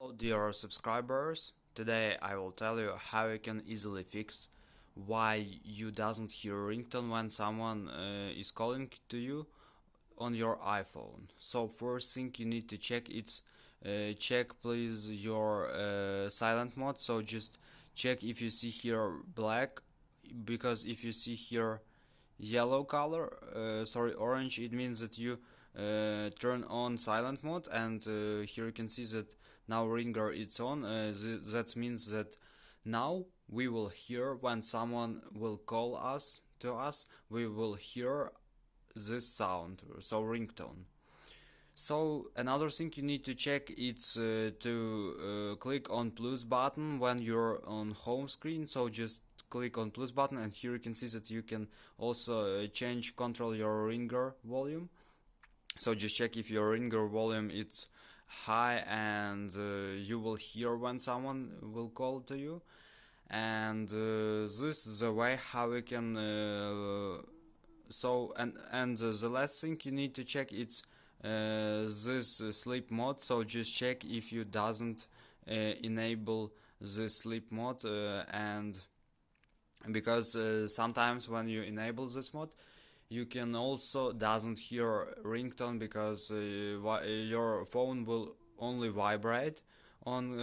Hello dear subscribers, today I will tell you how you can easily fix why you doesn't hear ringtone when someone is calling to you on your iPhone. So first thing you need to check is check please your silent mode. So just check if you see here black, because if you see here yellow color, orange, it means that you turn on silent mode, and here you can see that now ringer it's on. That means that now we will hear when someone will call us to us, we will hear this sound, so ringtone. So another thing you need to check is to click on plus button when you're on home screen. So just click on plus button, and here you can see that you can also control your ringer volume. So just check if your ringer volume is high, and you will hear when someone will call to you. And this is the way how we can the last thing you need to check is this sleep mode. So just check if you doesn't enable the sleep mode, and because sometimes when you enable this mode you can also doesn't hear ringtone, because your phone will only vibrate on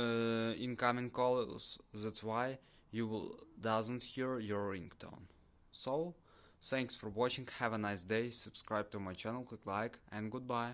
incoming calls. That's why you will doesn't hear your ringtone. So thanks for watching, have a nice day, subscribe to my channel, click like, and goodbye.